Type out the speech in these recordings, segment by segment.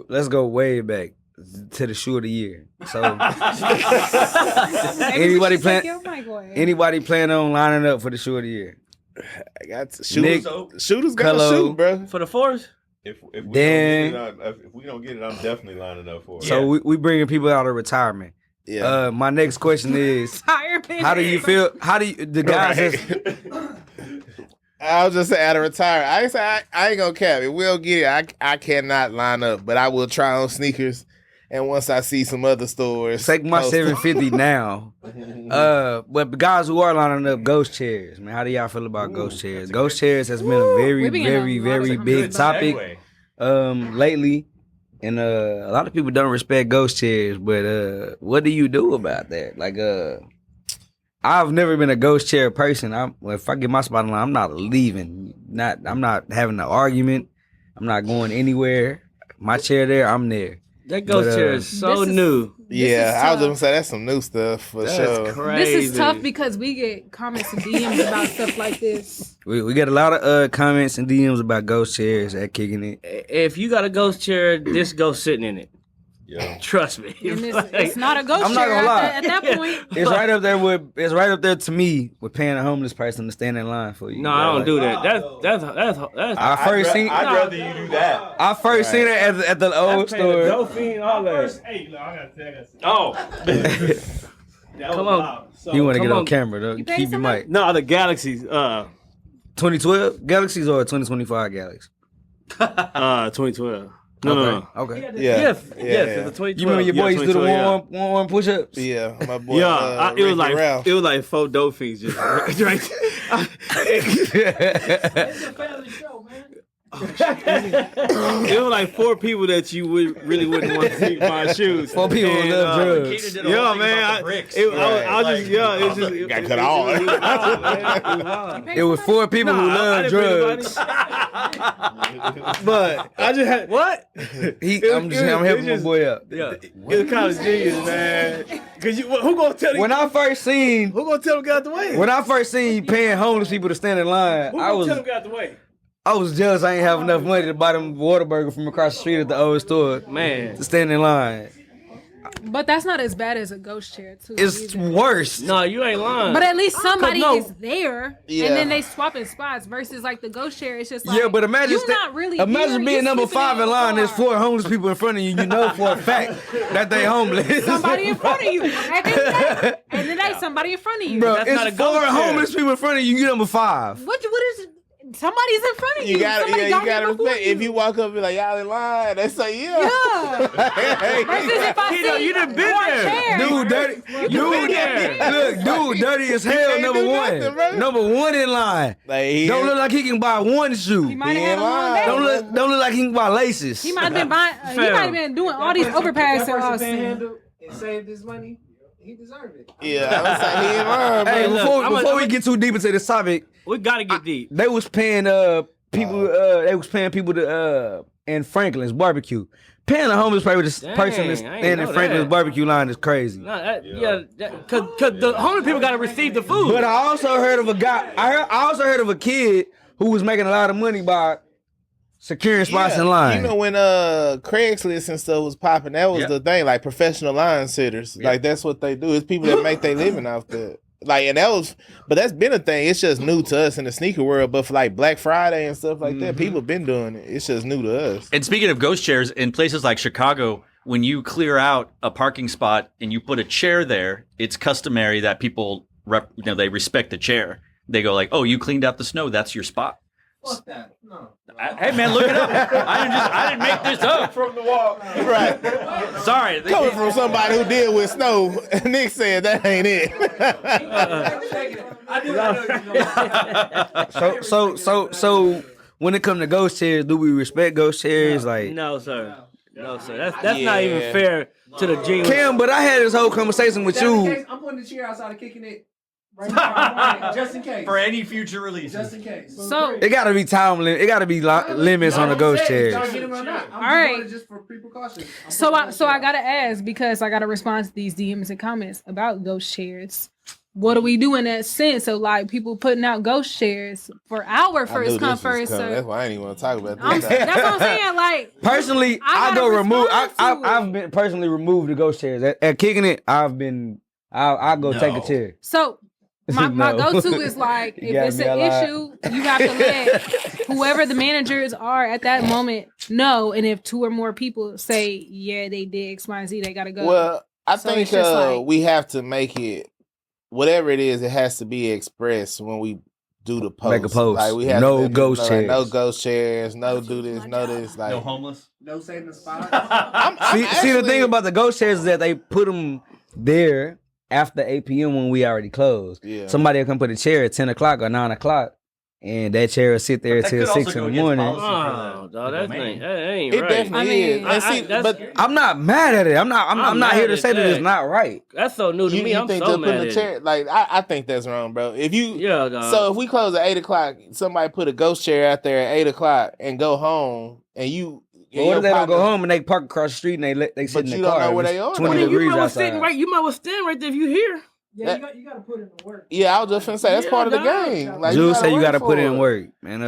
let's go way back to the shoe of the year. So anybody plan on lining up for the shoe of the year? I got shooters. Shooters got to shoot, bro. For the fourth. If we don't get it, I'm definitely lining up for it. So we bringing people out of retirement. Yeah. My next question is, how do you feel? How do you the guys? I was just saying out of retirement. I ain't gonna cap it. We'll get it. I cannot line up, but I will try on sneakers. And once I see some other stores, take my 750 now. But the guys who are lining up ghost chairs, man, how do y'all feel about ghost chairs? Ghost chairs has been a very, very, very big topic lately, and a lot of people don't respect ghost chairs. But what do you do about that? Like, I've never been a ghost chair person. If I get my spot in line, I'm not leaving. I'm not having an argument. I'm not going anywhere. My chair there, I'm there. That ghost chair is so new. Yeah, I was gonna say that's some new stuff for sure. Crazy. This is tough because we get comments and DMs about stuff like this. We get a lot of comments and DMs about ghost chairs at Kicking It. If you got a ghost chair, this ghost sitting in it. Yeah. Trust me. It's not a ghost chair. I'm not gonna lie. At that point, it's right up there with. It's right up there to me with paying a homeless person to stand in line for you. No, I don't do that. That's. I'd rather you do that. I first seen it at the old store. Dolphin, all that. Hey, look, I gotta tell you. Oh. Come on. You want to get on camera though? Keep your mic. No, the Galaxies. 2012 Galaxies or 2025 Galaxies? 2012. No. Okay. Yes. The 2012. You remember your boy used to do the one push-ups? Yeah, my boy. Yeah, it was like 4 dolphins just right. It's a family show, man. It was like 4 people that you really wouldn't want to see buy shoes. 4 people who love drugs. Yeah, man. It's just got cut off. It was 4 people who love drugs. But I just had what? I'm helping my boy up. Yeah, it was kind of genius, man. Cause who gonna tell you? When I first seen, who gonna tell him get out the way? When I first seen you paying homeless people to stand in line, who gonna tell him get out the way? I was jealous I ain't have enough money to buy them Whataburger from across the street at the old store. Man. To stand in line. But that's not as bad as a ghost chair, too. It's worse. No, you ain't lying. But at least somebody is there, and then they swapping spots versus like the ghost chair. It's just like, yeah, but imagine imagine being number 5 in line. There's 4 homeless people in front of you. You know for a fact that they homeless. Somebody in front of you. And then there's somebody in front of you. Bro, it's 4 homeless people in front of you. You number 5. What is it? Somebody's in front of you. You gotta respect. If you walk up and be like, y'all in line, they say, yeah. Versus if I see you done been there. Dude, dirty. Dude, dirty as hell, number 1. Nothing, number 1 in line. Don't look like he can buy 1 shoe. He might have had a long day. Don't look like he can buy laces. He might have been he might have been doing all these overpasses. And saved this money. He deserved it. Yeah, I was like, he in line. Hey, before we get too deep into this topic, we gotta get deep. They was paying people. They was paying people to in Franklin's barbecue. Paying a homeless person to stand in Franklin's barbecue line is crazy. No, because the homeless people gotta receive the food. But I also heard of a guy. I also heard of a kid who was making a lot of money by securing spots in line. You know when Craigslist and stuff was popping, that was the thing. Like professional line sitters, like that's what they do. It's people that make their living off that. Like, and that's been a thing. It's just new to us in the sneaker world. But for like Black Friday and stuff like that, people been doing it. It's just new to us. And speaking of ghost chairs, in places like Chicago, when you clear out a parking spot and you put a chair there, it's customary that people they respect the chair. They go like, "Oh, you cleaned out the snow. That's your spot." Fuck that. No. Hey man, look it up. I didn't make this up from the wall. Right. Sorry. Coming from somebody who deal with snow, Nick said that ain't it. So when it comes to ghost chairs, do we respect ghost chairs? Like, no, sir. That's not even fair to the genuine. Cam, but I had this whole conversation with you. I'm putting the chair outside of Kicking It. Right, just in case. For any future releases. Just in case. So it gotta be time limit. It gotta be limits on the ghost chairs. All right. Just for precaution. So I gotta ask because I gotta respond to these DMs and comments about ghost chairs. what do we do in that sense? So like people putting out ghost chairs for our first come first serve. That's why I ain't even want to talk about this. That's what I'm saying. Like personally, I go remove. I've been personally removed the ghost chairs at kicking it. I'll go take a chair. So my go-to is like if it's an issue, you have to let whoever the managers are at that moment know. And if 2 or more people say, yeah, they did X, Y, and Z, they gotta go. Well, I think we have to make it. Whatever it is, it has to be expressed when we do the post. Make a post. Like we have no ghost chairs. No ghost chairs. No do this. No this. Like no homeless. No saving the spot. See, the thing about the ghost chairs is that they put them there after 8 p.m. when we already closed. Yeah. Somebody will come put a chair at 10 o'clock or 9 o'clock. And that chair will sit there until 6 in the morning. Oh, dog, that ain't it right. Definitely is. But I'm not mad at it. I'm not here to say that it's not right. That's so new to me. I'm so mad at it. Like I think that's wrong, bro. Dog. So if we close at 8 o'clock, somebody put a ghost chair out there at 8 o'clock and go home, and you. Well, what if they don't go home and they park across the street and they sit in the car? But you don't know where they are. 20 degrees outside. You might well stand right there if you here. Yeah, you got to put in the work. Yeah, I was just finna say that's part of the game. Like, Jules said you got to put in work, man.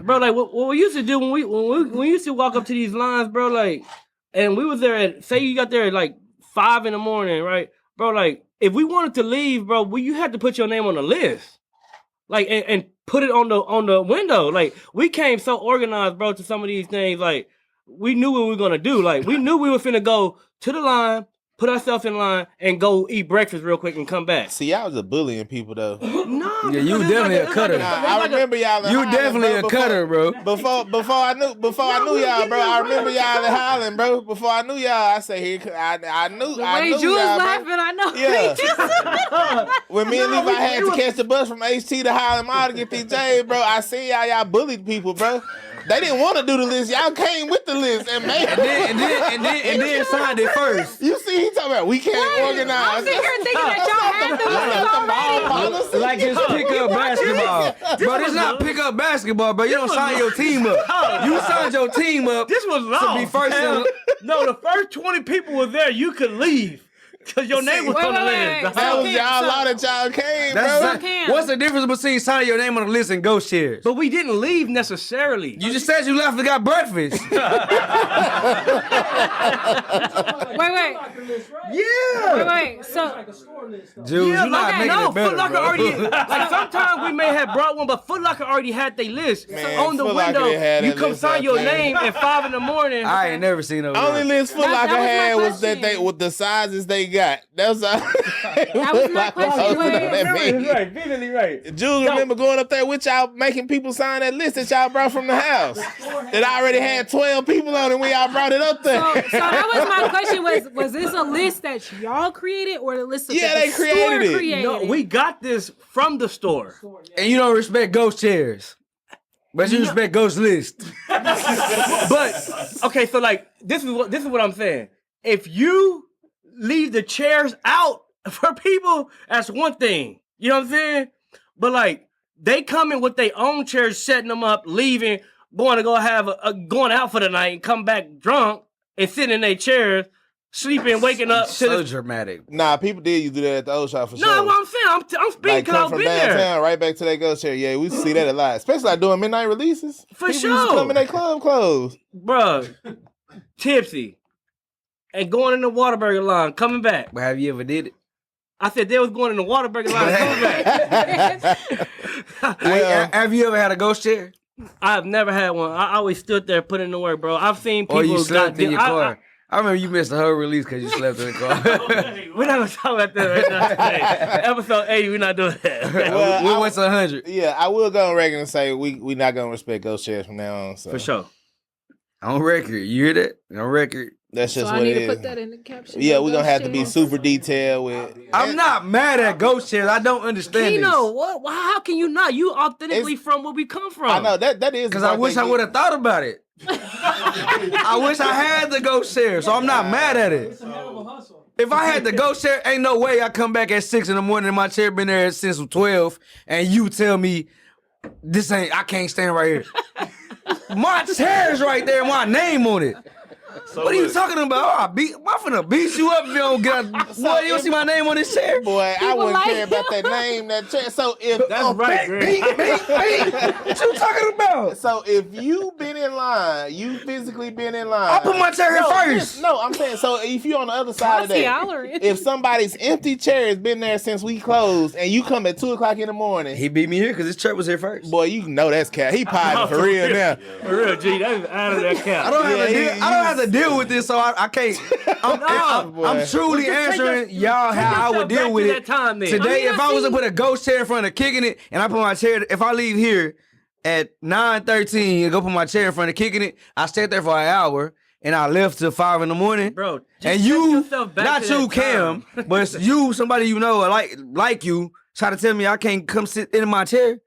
Bro, like what we used to do when we used to walk up to these lines, bro, like, and we was there at say you got there at like 5 in the morning, right, bro? Like, if we wanted to leave, bro, you had to put your name on the list, like, and put it on the window. Like, we came so organized, bro, to some of these things. Like, we knew what we were gonna do. Like, we knew we were finna go to the line, put ourselves in line, and go eat breakfast real quick and come back. See, y'all was a bullying people, though. No. Yeah, you definitely a cutter. I remember y'all in You Highland, definitely a cutter, bro. Before I knew y'all, bro. I remember y'all in Highland, bro. Before I knew y'all, I say here, I knew you was y'all, laughing, bro. I know. Yeah. When me and Levi had to catch the bus from HT to Highland Mall to get these J's, bro, I seen y'all bullied people, bro. They didn't want to do the list. Y'all came with the list and made and then signed it first. You see, he talking about we can't organize. I'm sitting here thinking that y'all had the list already. Like just pick up basketball. Bro, this not pick up basketball, bro. You don't sign your team up. You signed your team up. This was long. To be first No, the first 20 people were there. You could leave. Because your name was on the list. That was y'all lot that y'all came, bro. What's the difference between signing your name on the list and ghost chairs? But we didn't leave necessarily. You just said you left and got breakfast. Wait. Yeah. Wait. So, Jules, you're not making it better, Foot Locker bro. already. Like sometimes we may have brought one, but Foot Locker already had their list on the Foot Locker window. You come list sign out your there. name at 5 in the morning. I ain't never seen no. Only list Foot Locker had was that question. with the sizes they got. That's all. that was my question. Right, vividly right. Jules, remember going up there with y'all making people sign that list that y'all brought from the house that I already had 12 people on it when y'all brought it up there. So that was my question. Was this a list that y'all created or the list that they created it. created? No, we got this from the store. And you don't respect ghost chairs. But you respect ghost list. But okay, so like this is what I'm saying. If you leave the chairs out for people, that's one thing. You know what I'm saying? But like they come in with their own chairs, setting them up, leaving, going to go have going out for the night and come back drunk and sitting in their chairs, sleeping, waking up. So dramatic. Nah, people did you do that at the old shop for sure. No, what I'm saying, I'm speaking like because I've from been downtown there. right back to that ghost chair. Yeah, we see that a lot, especially like doing midnight releases. For people sure. used to come in their club clothes, Bruh, tipsy. And going in the Whataburger line, coming back. But have you ever did it? I said they was going in the Whataburger line, coming back. Have you ever had a ghost chair? I've never had one. I always stood there putting in the work, bro. I've seen people. Or you slept in your car? I remember you missed the whole release because you slept in the car. We're not gonna talk about that right now. Today. Episode 80, we're not doing that. We went to 100. Yeah, I will go on record and say we not gonna respect ghost chairs from now on. So. For sure. On record, you hear that? On record. That's just so what I need it to is. put that in the caption. Yeah, we're gonna have to be super detailed with. I'm not mad at ghost chairs. I don't understand this. What? How can you not? You authentically from where we come from. I know that is because I wish I would have thought about it. I wish I had the ghost chair, so I'm not mad at it. It's a hell of a hustle. If I had the ghost chair, ain't no way I come back at 6 in the morning and my chair been there since 12, and you tell me I can't stand right here. My chair's right there, my name on it. So what are you talking about? I'm finna beat you up if you don't get out. So Boy, you don't see my name on this chair? Boy, I wouldn't like care about that name, that chair. So if That's right, Greg. What you talking about? So if you been in line, you physically been in line. I put my chair in first. No, I'm saying, so if you on the other side of that, if somebody's empty chair has been there since we closed, and you come at 2:00 in the morning, He beat me here because his chair was here first. boy, you know that's cat. He potting for real now. For real, G, that's out of that cap. I don't have to deal with this, so I can't. I'm truly answering y'all how I would deal with it. Today, if I was to put a ghost chair in front of kicking it, and I put my chair, if I leave here at 9:13 and go put my chair in front of kicking it, I stayed there for an hour. And I left till 5 in the morning, bro. And you, not you, Cam, but it's you, somebody you know, like you, try to tell me I can't come sit in my chair.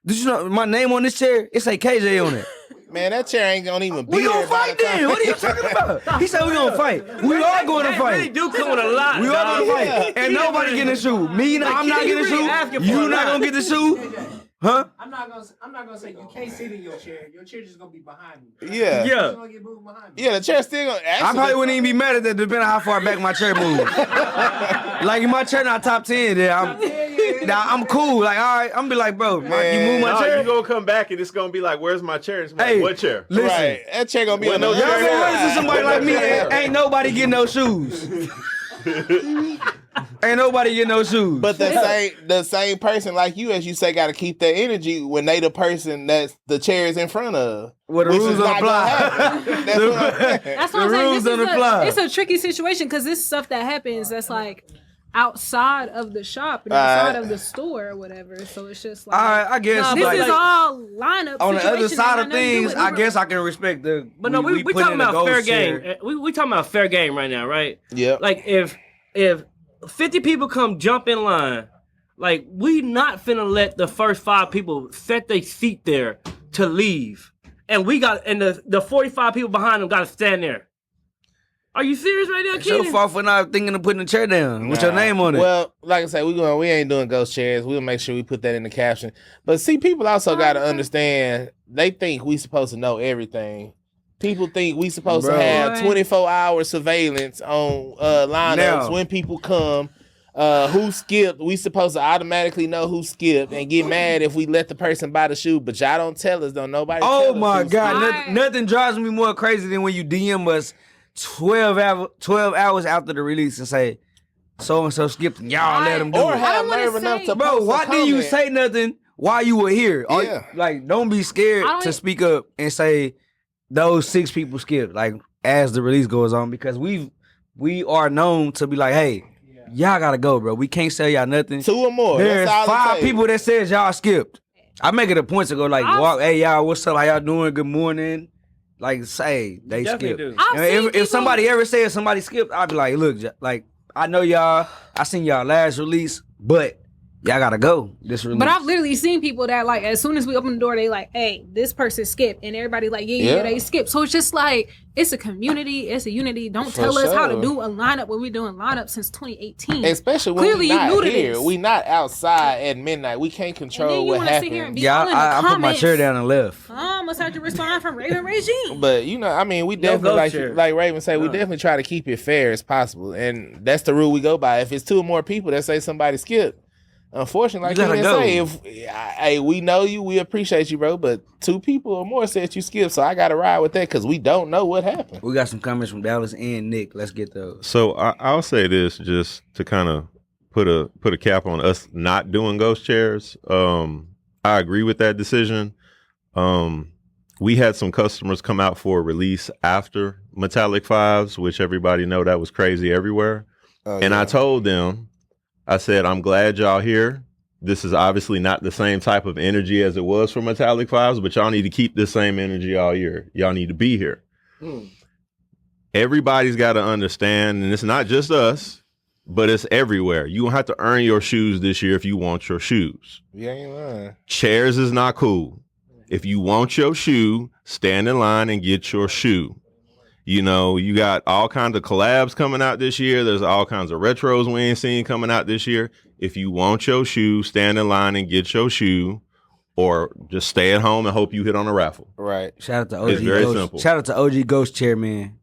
Did you know my name on this chair? It say KJ on it. Man, that chair ain't gonna even be We there. gonna fight then. What are you talking about? He said we gonna fight. We are going to fight. Really do come with a lot. We are going to fight. And nobody getting a shoe. Me, I'm not getting a shoe. You not gonna get the shoe. Huh? I'm not gonna say you can't sit in your chair. Your chair just gonna be behind you. Yeah. It's gonna get moved behind you. Yeah, the chair still gonna. I probably wouldn't even be mad at that, depending on how far back my chair moves. Like if my chair not top 10, then I'm cool. Like, all right, I'm gonna be like, bro, you move my chair. You gonna come back and it's gonna be like, where's my chair? It's gonna be like, what chair? Listen, right, that chair gonna be on no no y'all chair. gonna run into somebody like me. Ain't nobody getting no shoes. Ain't nobody getting no shoes. But the same person like you, as you say, got to keep that energy when they the person that's the chair is in front of. Well, the rules don't apply. That's what I'm saying. rules don't apply. It's a tricky situation because this stuff that happens that's like outside of the shop and outside of the store or whatever. So it's just like, I guess this like, is all lineup. on the other side of nothing to do things. with I guess I can respect the. But no, we put talking in a about fair ghost chair. game. We talking about fair game right now, right? Yeah. Like if 50 people come jump in line, like we not finna let the first 5 people set their seat there to leave, and the 45 people behind them got to stand there. Are you serious right now, It's your Keaton? fault for not thinking of putting the chair down with your name on it. Well, like I said, we ain't doing ghost chairs. We'll make sure we put that in the caption. But see, people also got to understand. They think we supposed to know everything. People think we supposed to have 24-hour surveillance on lineups when people come. Who skipped? We supposed to automatically know who skipped and get mad if we let the person buy the shoe. But y'all don't tell us, though. Nobody. Oh tell us my who God! skipped. Nothing drives me more crazy than when you DM us 12 hours after the release and say so and so skipped and y'all let them do Or it. have nerve enough to Bro, post a why didn't you comment. say nothing while you were here? Yeah. Like, don't be scared to speak up and say those 6 people skipped. Like, as the release goes on, because we are known to be like, hey, y'all gotta go, bro. We can't sell y'all nothing. 2 or more. There's That's all it 5 takes. people that says y'all skipped. I make it a point to go like, walk, hey y'all, what's up? How y'all doing? Good morning. Like, say they skipped. If somebody ever says somebody skipped, I'd be like, look, like I know y'all. I seen y'all last release, but y'all gotta go this release. But I've literally seen people that like as soon as we open the door, they like, hey, this person skipped, and everybody like, yeah, they skipped. So it's just like it's a community, it's a unity. Don't tell us how to do a lineup when we're doing lineups since 2018. Especially when Clearly we not you new to here. this. We not outside at midnight. We can't control what sit here and happens. be all in the I put my comments. chair down and left. I must have to respond from Raven Regime. But you know, I mean, we definitely like Raven say, we definitely try to keep it fair as possible, and that's the rule we go by. If it's 2 or more people that say somebody skipped, unfortunately, like you didn't say, hey, we know you, we appreciate you, bro, but 2 people or more said you skipped, so I got to ride with that because we don't know what happened. We got some comments from Dallas and Nick. Let's get those. So I'll say this just to kind of put a cap on us not doing ghost chairs. I agree with that decision. We had some customers come out for a release after Metallic 5s, which everybody know that was crazy everywhere. And I told them, I said, I'm glad y'all here. This is obviously not the same type of energy as it was for Metallic 5s, but y'all need to keep this same energy all year. Y'all need to be here. Everybody's got to understand, and it's not just us, but it's everywhere. You gonna have to earn your shoes this year if you want your shoes. You ain't lying. Chairs is not cool. If you want your shoe, stand in line and get your shoe. You know, you got all kinds of collabs coming out this year. There's all kinds of retros we ain't seen coming out this year. If you want your shoe, stand in line and get your shoe, or just stay at home and hope you hit on a raffle. Right. Shout out to OG It's very Ghost. simple. Shout out to OG Ghost Chair, man.